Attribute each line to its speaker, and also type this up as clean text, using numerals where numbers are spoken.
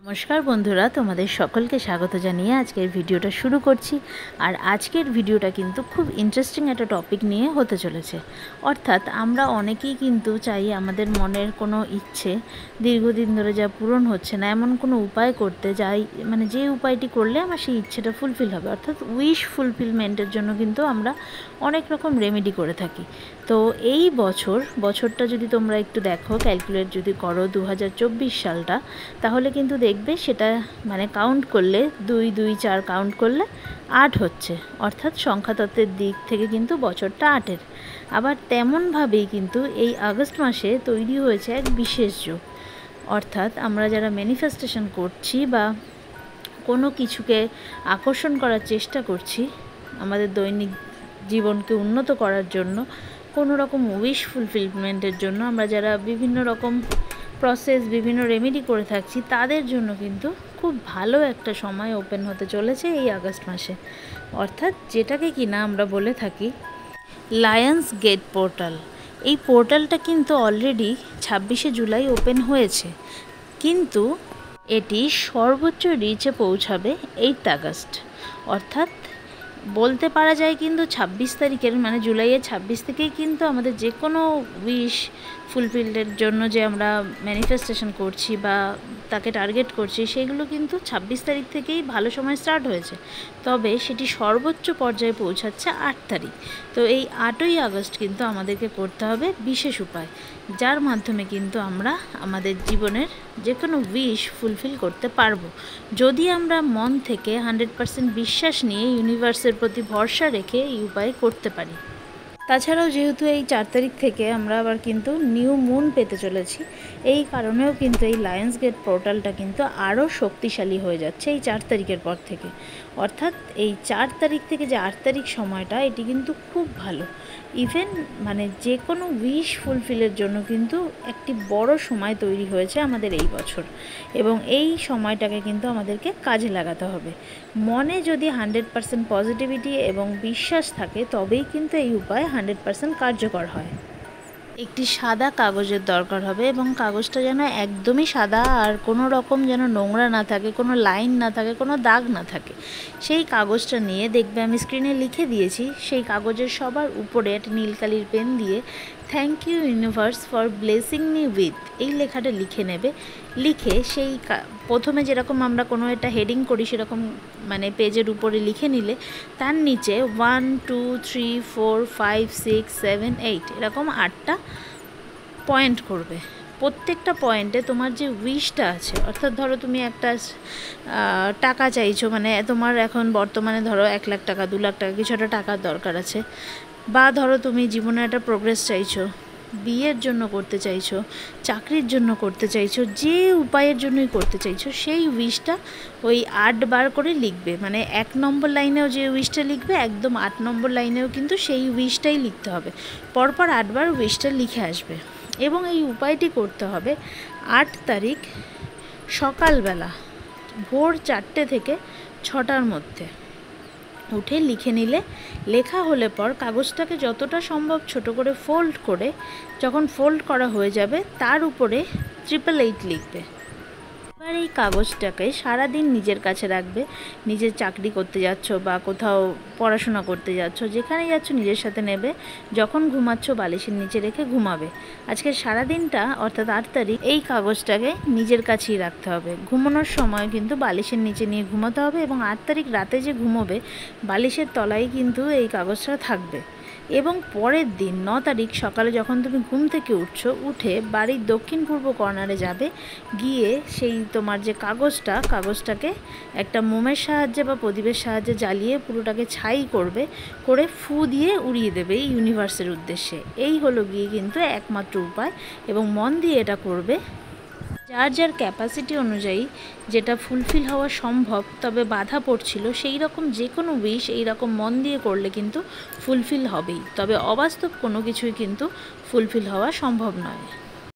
Speaker 1: নমস্কার বন্ধুরা, তোমাদের সকলকে স্বাগত জানিয়ে আজকের ভিডিওটা শুরু করছি। আর আজকের ভিডিওটা কিন্তু খুব ইন্টারেস্টিং একটা টপিক নিয়ে হতে চলেছে। অর্থাৎ আমরা অনেকেই কিন্তু চাই আমাদের মনের কোনো ইচ্ছে দীর্ঘদিন ধরে যা পূরণ হচ্ছে না, এমন কোনো উপায় করতে যাই, মানে যে উপায়টি করলে আমার সেই ইচ্ছেটা ফুলফিল হবে। অর্থাৎ উইশ ফুলফিলমেন্টের জন্য কিন্তু আমরা অনেক রকম রেমেডি করে থাকি। তো এই বছরটা যদি তোমরা একটু দেখো, ক্যালকুলেট যদি করো 2024 সালটা, তাহলে কিন্তু দেখবে সেটা মানে কাউন্ট করলে 2 2 4 কাউন্ট করলে 8 হচ্ছে। অর্থাৎ সংখ্যাতত্ত্বের দিক থেকে কিন্তু বছরটা 8-এর। আবার তেমনভাবেই কিন্তু এই আগস্ট মাসে তৈরি হয়েছে এক বিশেষ যোগ। অর্থাৎ আমরা যারা ম্যানিফেস্টেশন করছি বা কোনো কিছুকে আকর্ষণ করার চেষ্টা করছি আমাদের দৈনিক জীবনকে উন্নত করার জন্য, কোনো রকম উইশ ফুলফিলমেন্টের জন্য আমরা যারা বিভিন্ন রকম প্রসেস, বিভিন্ন রেমেডি করে থাকছি, তাদের জন্য কিন্তু খুব ভালো একটা সময় ওপেন হতে চলেছে এই আগস্ট মাসে। অর্থাৎ যেটাকে কিনা আমরা বলে থাকি লায়ন্স গেট পোর্টাল। এই পোর্টালটা কিন্তু অলরেডি 26শে জুলাই ওপেন হয়েছে, কিন্তু এটি সর্বোচ্চ রিচে পৌঁছাবে 8 আগস্ট। অর্থাৎ বলতে পারা যায় কিন্তু 26 তারিখের মানে জুলাইয়ের 26 থেকেই কিন্তু আমাদের যে কোনো উইশ ফুলফিলের জন্য যে আমরা ম্যানিফেস্টেশন করছি বা তাকে টার্গেট করছি, সেগুলো কিন্তু 26 তারিখ থেকেই ভালো সময় স্টার্ট হয়েছে। তবে সেটি সর্বোচ্চ পর্যায়ে পৌঁছাচ্ছে 8 তারিখ। তো এই 8ই আগস্ট কিন্তু আমাদেরকে করতে হবে বিশেষ উপায়, যার মাধ্যমে কিন্তু আমরা আমাদের জীবনের যে কোনো উইশ ফুলফিল করতে পারবো, যদি আমরা মন থেকে 100% বিশ্বাস নিয়ে ইউনিভার্সের প্রতি ভরসা রেখে এই উপায় করতে পারি। তাছাড়াও যেহেতু এই 4 তারিখ থেকে আমরা আবার কিন্তু নিউ মুন পেতে চলেছি, এই কারণেও কিন্তু এই লায়ন্স গেট পোর্টালটা কিন্তু আরও শক্তিশালী হয়ে যাচ্ছে এই 4 তারিখের পর থেকে। অর্থাৎ এই 4 তারিখ থেকে যে 8 তারিখ সময়টা, এটি কিন্তু খুব ভালো। ইভেন মানে যে কোনো উইশ ফুলফিলের জন্য কিন্তু একটি বড় সময় তৈরি হয়েছে আমাদের এই বছর, এবং এই সময়টাকে কিন্তু আমাদেরকে কাজে লাগাতে হবে। মনে যদি 100% পজিটিভিটি এবং বিশ্বাস থাকে, তবেই কিন্তু এই উপায় 100% কার্যকর হয়। একটি সাদা কাগজের দরকার হবে, এবং কাগজটা যেন একদমই সাদা, আর কোনো রকম যেন নোংরা না থাকে, কোনো লাইন না থাকে, কোনো দাগ না থাকে। সেই কাগজটা নিয়ে দেখবে আমি স্ক্রিনে লিখে দিয়েছি, সেই কাগজের সবার উপরে একটা নীল কালির পেন দিয়ে thank you universe for blessing me with এই লেখাটা লিখে নেবে। লিখে সেই প্রথমে যেরকম আমরা কোনো একটা হেডিং করি সেরকম মানে পেজের উপরে লিখে নিলে, তার নিচে 1 2 3 4 5 6 7 8 এরকম 8টা পয়েন্ট করবে। প্রত্যেকটা পয়েন্টে তোমার যে উইশটা আছে, অর্থাৎ ধরো তুমি একটা টাকা চাইছো, মানে তোমার এখন বর্তমানে ধরো 1 লাখ টাকা 2 লাখ টাকা কিছু একটা টাকার দরকার আছে, বা ধরো তুমি জীবনে একটা প্রোগ্রেস চাইছো, বিয়ের জন্য করতে চাইছো, চাকরির জন্য করতে চাইছো, যে উপায়ের জন্যই করতে চাইছো, সেই উইশটা ওই 8 বার করে লিখবে। মানে 1 নম্বর লাইনেও যে উইশটা লিখবে, একদম 8 নম্বর লাইনেও কিন্তু সেই উইশটাই লিখতে হবে। পরপর 8 বার উইশটা লিখে আসবে, এবং এই উপায়টি করতে হবে 8 তারিখ সকালবেলা ভোর 4টে থেকে 6টার মধ্যে উঠে লিখে নিলে, লেখা হলে পর কাগজটাকে যতটা সম্ভব ছোট করে ফোল্ড করে, যখন ফোল্ড করা হয়ে যাবে তার উপরে 888 লিখবে। এবার এই কাগজটাকে সারাদিন নিজের কাছে রাখবে। নিজের চাকরি করতে যাচ্ছ বা কোথাও পড়াশোনা করতে যাচ্ছ, যেখানে যাচ্ছ নিজের সাথে নেবে। যখন ঘুমাচ্ছ বালিশের নিচে রেখে ঘুমাবে। আজকে সারাদিনটা অর্থাৎ 8 তারিখ এই কাগজটাকে নিজের কাছেই রাখতে হবে। ঘুমানোর সময় কিন্তু বালিশের নিচে নিয়ে ঘুমাতে হবে, এবং 8 তারিখ রাতে যে ঘুমোবে বালিশের তলায় কিন্তু এই কাগজটা থাকবে। এবং পরের দিন 9 তারিখ সকালে যখন তুমি ঘুম থেকে উঠছো, উঠে বাড়ির দক্ষিণ পূর্ব কর্নারে যাবে, গিয়ে সেই তোমার যে কাগজটাকে একটা মোমের সাহায্যে বা প্রদীপের সাহায্যে জ্বালিয়ে পুরোটাকে ছাই করবে, করে ফু দিয়ে উড়িয়ে দেবে এই ইউনিভার্সের উদ্দেশ্যে। এই হলো গিয়ে কিন্তু একমাত্র উপায়, এবং মন দিয়ে এটা করবে। যার যার ক্যাপাসিটি অনুযায়ী যেটা ফুলফিল হওয়া সম্ভব, তবে বাধা পড়ছিল, সেই রকম যে কোনো উইশ এই রকম মন দিয়ে করলে কিন্তু ফুলফিল হবেই। তবে অবাস্তব কোনো কিছুই কিন্তু ফুলফিল হওয়া সম্ভব নয়।